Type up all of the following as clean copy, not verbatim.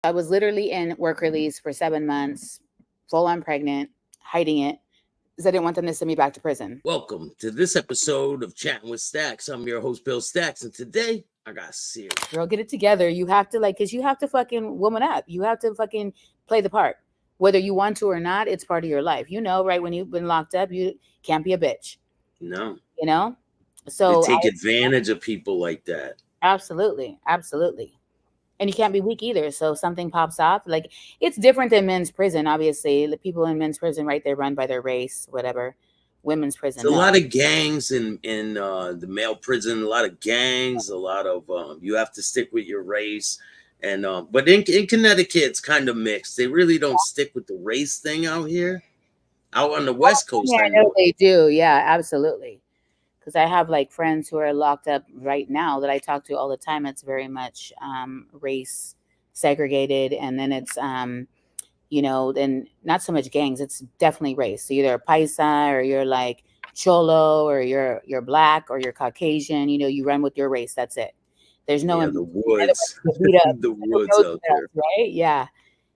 I was literally in work release for 7 months, full on pregnant, hiding it because I didn't want them to send me back to prison. Welcome to this episode of Chatting with Staxx. I'm your host, Bill Staxx, and today I got serious. Girl, get it together. You have to because you have to fucking woman up. You have to fucking play the part. Whether you want to or not, it's part of your life. You know, right? When you've been locked up, you can't be a bitch. No, You know? they So take advantage of people like that. absolutely, absolutely. And you can't be weak either. So if something pops off, like it's different than men's prison, obviously. The people in men's prison, right, they run by their race, whatever. Women's It's prison, a no. lot of gangs in the male prison. A lot of gangs. A lot of you have to stick with your race. And but in Connecticut, it's kind of mixed. They really don't stick with the race thing out here. Out on the West Yeah, Coast, I I know know. they do. Yeah, absolutely. Because I have like friends who are locked up right now that I talk to all the time. It's very much race segregated, and then it's then not so much gangs. It's definitely race. So you're a paisa or you're like cholo or you're black or you're Caucasian. You know, you run with your race. That's it. There's no Yeah, in the between. Otherwise, woods, you get beat up. the There's no woods road out steps, there. right? Yeah,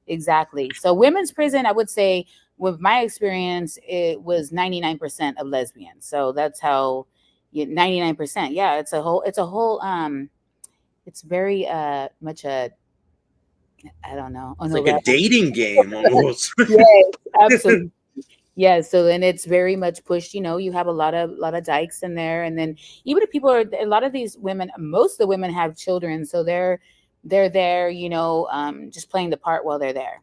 exactly. So women's prison, I would say, with my experience, it was 99% of lesbians. So that's how 99%. Yeah, it's very much a I don't know. Oh It's no, like a right. dating game almost. Yes, absolutely. Yeah, so and it's very much pushed. You know, you have a lot of dykes in there, and then even if people are a lot of these women, most of the women have children, so they're there, just playing the part while they're there.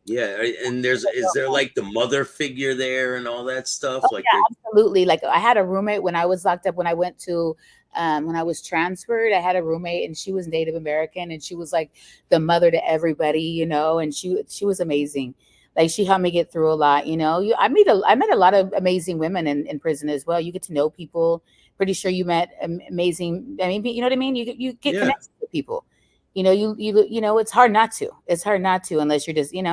Yeah, and is there like the mother figure there and all that Oh stuff? Like yeah, there, absolutely. Like I had a roommate when I was locked up. When I was transferred, I had a roommate, and she was Native American, and she was like the mother to everybody, and she was amazing. Like she helped me get through a lot. I met a lot of amazing women in prison as well. You get to know people. Pretty sure you met amazing. I mean, you know what I mean. You get yeah. connected with people. It's hard not to. It's hard not to unless you're just you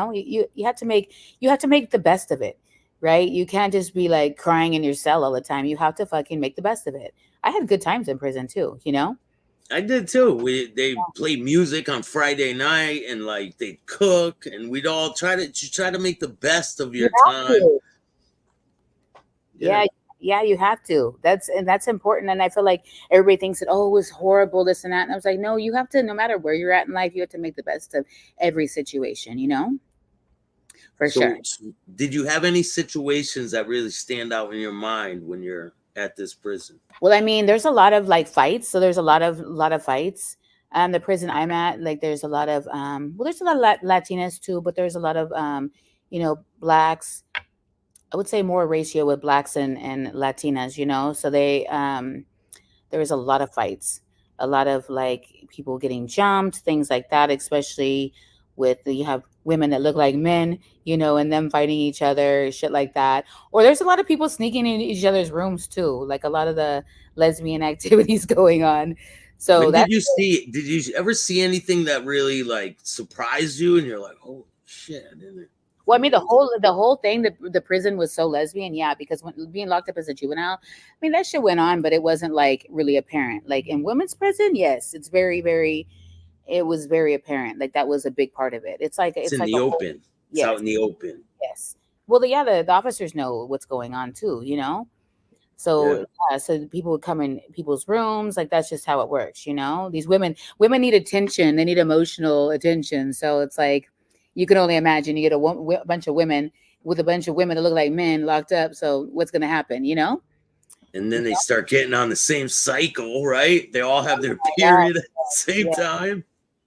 have to make the best of it, right? You can't just be like crying in your cell all the time. You have to fucking make the best of it. I had good times in prison too. I did too. They play music on Friday night and like they cook and we'd all try to make the best of You your have time. to. Yeah. Yeah, yeah, you have to. That's important. And I feel like everybody thinks that, oh, it was horrible, this and that. And I was like, no, you have to, no matter where you're at in life, you have to make the best of every situation, for sure. So did you have any situations that really stand out in your mind when you're at this prison? Well, I mean, there's a lot of like fights. So there's a lot of fights. The prison I'm at, like there's a lot of there's a lot of Latinas too, but there's a lot of blacks. I would say more ratio with blacks and Latinas. So there was a lot of fights, a lot of like people getting jumped, things like that, especially you have women that look like men, and them fighting each other, shit like that. Or there's a lot of people sneaking in each other's rooms too, like a lot of the lesbian activities going on. So When that did you ever see anything that really like surprised you and you're like, "Holy shit, I didn't Well, I mean, the know whole the whole thing, the prison was so lesbian, yeah. Because when being locked up as a juvenile, I mean, that shit went on, but it wasn't like really apparent. Like in women's prison, yes, it's very, very. It was very apparent. Like that was a big part of it. It's like it's it's in like the a whole open. It's out yes, in the open." yes. Well, the officers know what's going on too. So Yeah. yeah, so people would come in people's rooms. Like that's just how it works. These women need attention. They need emotional attention. So it's like you can only imagine. You get a bunch of women with a bunch of women that look like men locked up. So what's going to happen? And You then they know? start getting on the same cycle, right? They all have their Oh my God. period at the same Yeah. time.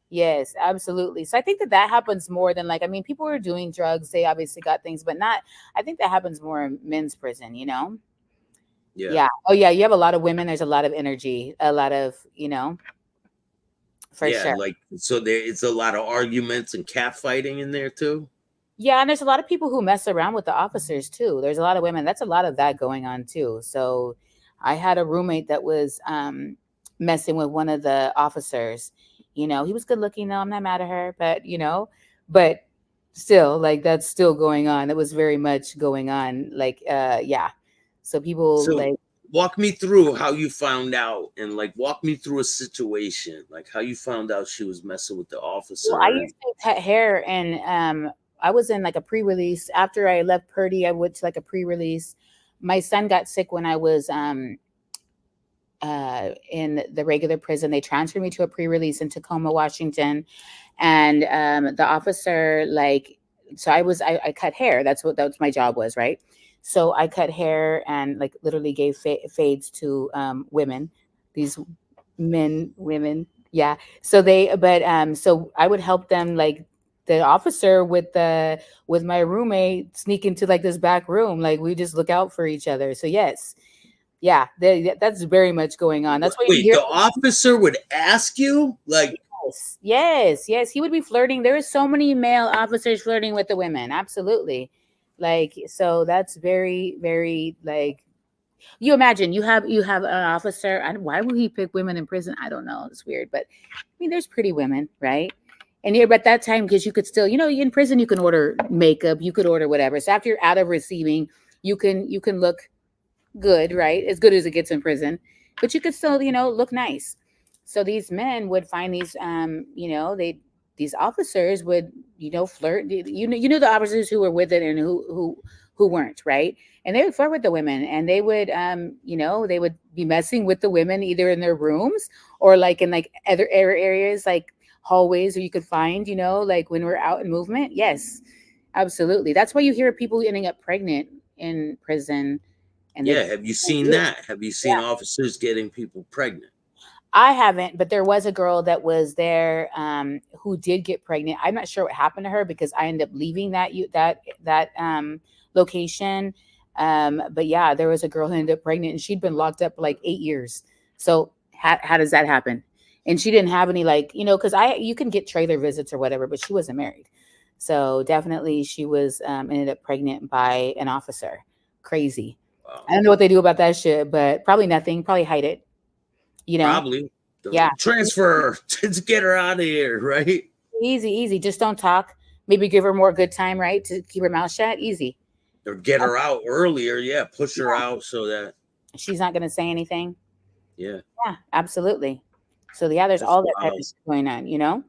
Yes, absolutely. So I think that happens more than like I mean, people are doing drugs. They obviously got things, but not. I think that happens more in men's prison. Yeah. Yeah. Oh yeah. You have a lot of women. There's a lot of energy. A lot of, for Yeah, sure. like so there it's a lot of arguments and catfighting in there too. Yeah, and there's a lot of people who mess around with the officers too. There's a lot of women. That's a lot of that going on too. So I had a roommate that was messing with one of the officers. He was good looking though. I'm not mad at her, but still, like that's still going on. That was very much going on. Like, yeah. So people So like walk me through how you found out, and like walk me through a situation, like how you found out she was messing with the Well, I officer. And used to cut hair, and I was in like a pre-release. After I left Purdy, I went to like a pre-release. My son got sick when I was in the regular prison. They transferred me to a pre-release in Tacoma, Washington, and the officer like, so I cut hair. That's my job was, right. So I cut hair and like literally gave fades to women, these women, yeah. So they, but so I would help them, like the officer with my roommate sneak into like this back room, like we just look out for each other. So yes, yeah, that's very much going on. That's why you wait, hear. the officer would ask you like, Yes, yes, yes. He would be flirting. There are so many male officers flirting with the women. Absolutely. Like, so that's very, very like, you imagine you have an officer, and why would he pick women in prison? I don't know. It's weird, but I mean, there's pretty women, right? And you're at that time, because you could still, in prison you can order makeup, you could order whatever. So after you're out of receiving, you can look good, right? As good as it gets in prison, but you could still, look nice. So these men would find these, these officers would, flirt. You know the officers who were with it and who weren't, right? And they would flirt with the women, and they would, they would be messing with the women either in their rooms or like in like other areas, like hallways, where you could find, like when we're out in movement. Yes, absolutely. That's why you hear people ending up pregnant in prison, and they yeah, have you seen yeah. that? Have you seen officers getting people pregnant? I haven't, but there was a girl that was there who did get pregnant. I'm not sure what happened to her because I ended up leaving that location. But yeah, there was a girl who ended up pregnant, and she'd been locked up for like 8 years. So how does that happen? And she didn't have any, like, because you can get trailer visits or whatever, but she wasn't married. So definitely she was ended up pregnant by an officer. Crazy. Wow. I don't know what they do about that shit, but probably nothing. Probably hide it. You know? Probably. Yeah. Transfer her to get her out of here, right? Easy, easy. Just don't talk. Maybe give her more good time, right? To keep her mouth shut. Easy. Or get Um, her out earlier. Yeah, push her yeah. out so that, She's not going to say anything. yeah, Yeah, absolutely. So, yeah, there's that's all that type of wild. shit going on.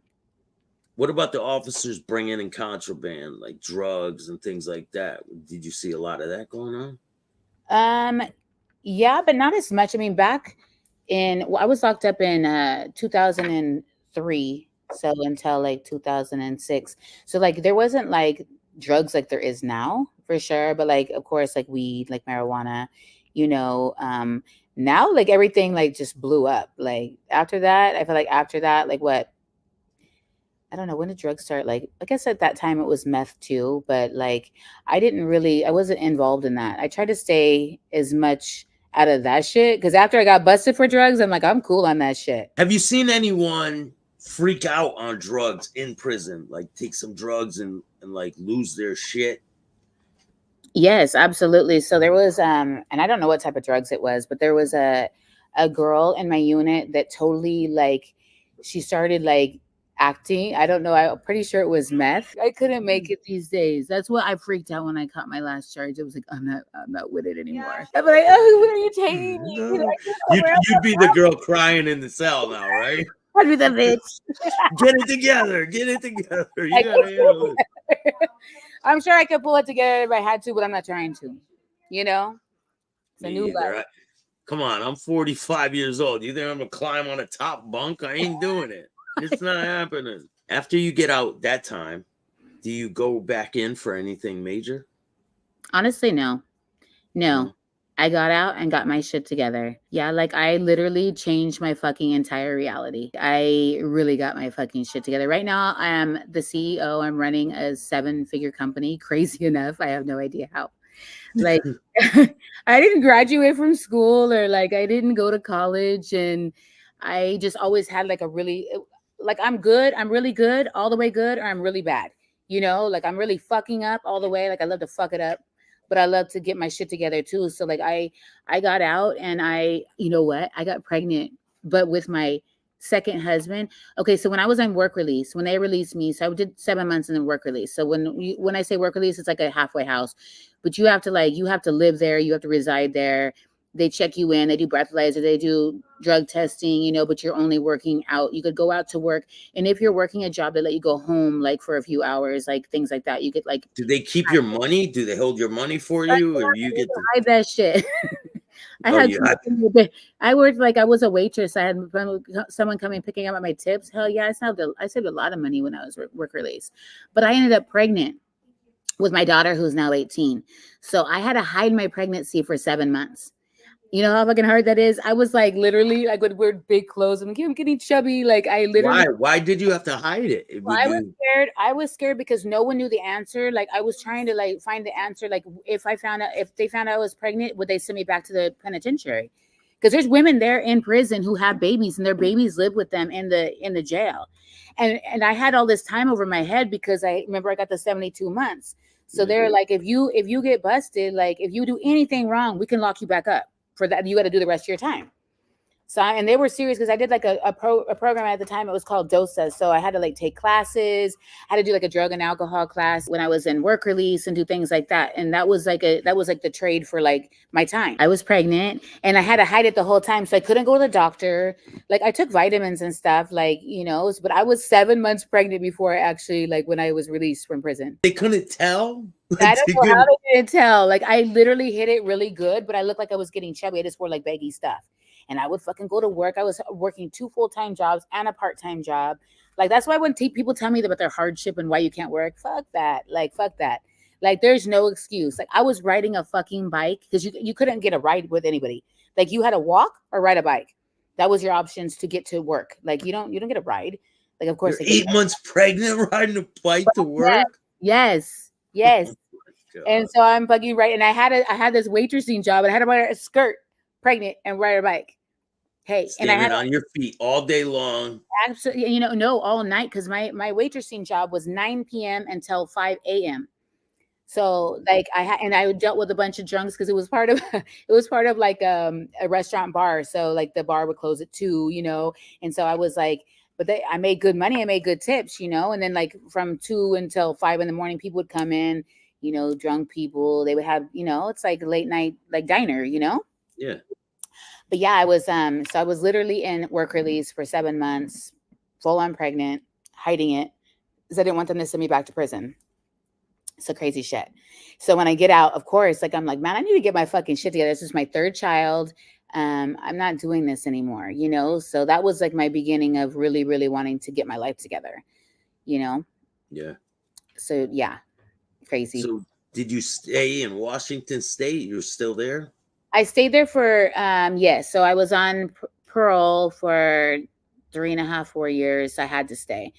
What about the officers bringing in contraband like drugs and things like that? Did you see a lot of that going on? Um, yeah, but not as much. I mean, back I was locked up in 2003, so until like 2006. So like there wasn't like drugs like there is now, for sure, but like of course like weed, like marijuana, you know, now like everything like just blew up. Like after that, I feel like after that, like what, I don't know when did drugs start. Like I guess at that time it was meth too, but like I wasn't involved in that. I tried to stay as much out of that shit because after I got busted for drugs, I'm like, I'm cool on that shit. Have you seen anyone freak out on drugs in prison? Like take some drugs and like lose their shit? Yes, absolutely. So there was and I don't know what type of drugs it was, but there was a girl in my unit that totally like she started like acting. I don't know. I'm pretty sure it was meth. I couldn't make it these days. That's what I freaked out when I caught my last charge. I was like, I'm not with it anymore. I'm like, oh, where are you taking me? No. Where You'd be the girl crying in the cell now, right? am I with the bitch? Get it together. Get it together. You I gotta handle it. could- I'm sure I could pull it together if I had to, but I'm not trying to. You know, it's a Me new either. life. Come on, I'm 45 years old. You think I'm gonna climb on a top bunk? I ain't doing it. It's not happening. After you get out that time, do you go back in for anything major? Honestly, no. No. No. I got out and got my shit together. Yeah, like I literally changed my fucking entire reality. I really got my fucking shit together. Right now, I am the CEO. I'm running a 7-figure company. Crazy enough. I have no idea how. Like, I didn't graduate from school or like I didn't go to college. And I just always had like a really, like, I'm good. I'm really good, all the way good, or I'm really bad. Like I'm really fucking up all the way. Like I love to fuck it up, but I love to get my shit together too. So like I got out and you know what? I got pregnant, but with my second husband. Okay, so when I was on work release, when they released me, so I did 7 months in the work release. So when I say work release, it's like a halfway house, but you have to live there, you have to reside there. they check you in, they do breathalyzer, they do drug testing, but you're only working out. You could go out to work. And if you're working a job, they let you go home like for a few hours, like things like that. You get like, Do they keep your money? Do they hold your money for you, or you get to? hide that shit. I Oh, had you have. I worked like I was a waitress. I had someone coming picking up my tips. Hell yeah, I saved a lot of money when I was work release. But I ended up pregnant with my daughter who's now 18. So I had to hide my pregnancy for 7 months. You know how fucking hard that is? I was like literally like with weird big clothes. I'm like, I'm getting chubby. Like I literally, Why? Why did you have to hide it? well, Would I was you? scared. I was scared because no one knew the answer. Like I was trying to like find the answer. Like if they found out I was pregnant, would they send me back to the penitentiary? Because there's women there in prison who have babies and their babies live with them in the jail. And I had all this time over my head because I remember I got the 72 months. So Yeah. they're like, if you get busted, like if you do anything wrong, we can lock you back up. For that, you got to do the rest of your time. So and they were serious because I did like a program at the time. It was called DOSA. So I had to like take classes. I had to do like a drug and alcohol class when I was in work release and do things like that. And that was like the trade for like my time. I was pregnant and I had to hide it the whole time. So I couldn't go to the doctor. Like I took vitamins and stuff, like, but I was 7 months pregnant before I actually like when I was released from prison. They couldn't tell. I Like don't they know how couldn't. they didn't tell. Like I literally hit it really good, but I looked like I was getting chubby. I just wore like baggy stuff. And I would fucking go to work. I was working two full-time jobs and a part-time job. Like that's why when people tell me about their hardship and why you can't work, fuck that. Like fuck that. Like there's no excuse. Like I was riding a fucking bike because you couldn't get a ride with anybody. Like you had to walk or ride a bike. That was your options to get to work. Like you don't get a ride. Like of course You're they give 8 months pregnant, riding a bike to yes, work. yes, Oh yes. my And god! so I'm fucking right. And I had this waitressing job and I had to wear a skirt, pregnant, and ride a bike. Hey, and I had Standing on your feet all day long. absolutely, no, all night because my waitressing job was 9 p.m. until 5 a.m. So like I dealt with a bunch of drunks because it was part of it was part of like a restaurant bar. So like the bar would close at 2. And so I was like, but I made good money, I made good tips. And then like from 2 until 5 in the morning, people would come in, drunk people. They would have, it's like late night like diner. Yeah. But yeah, I was literally in work release for 7 months, full on pregnant, hiding it because I didn't want them to send me back to prison. So crazy shit. So when I get out, of course, like I'm like, man, I need to get my fucking shit together. This is my third child. I'm not doing this anymore. So that was like my beginning of really, really wanting to get my life together, you know. Yeah. So yeah, crazy. So did you stay in Washington State? You're still there? I stayed there for yes. So I was on parole for 3.5, 4 years. I had to stay.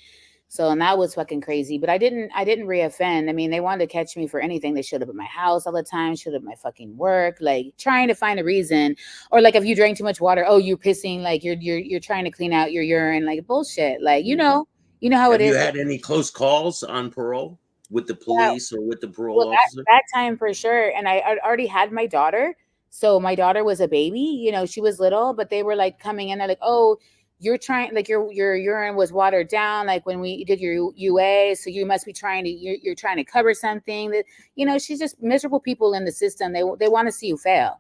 So and that was fucking crazy. But I didn't reoffend. I mean, they wanted to catch me for anything. They showed up at my house all the time, showed up at my fucking work, like trying to find a reason. Or like if you drank too much water, oh, you're pissing, like you're trying to clean out your urine, like bullshit. Like, you know how it Have you is. had any close calls on parole with the Yeah, police or with the parole well, officer? that time for sure. And I already had my daughter. So my daughter was a baby, she was little, but they were like coming in. They're like, oh, you're trying, like your urine was watered down, like when we did your UA. So you must be trying to, you're trying to cover something that, she's just miserable people in the system. They want to see you fail.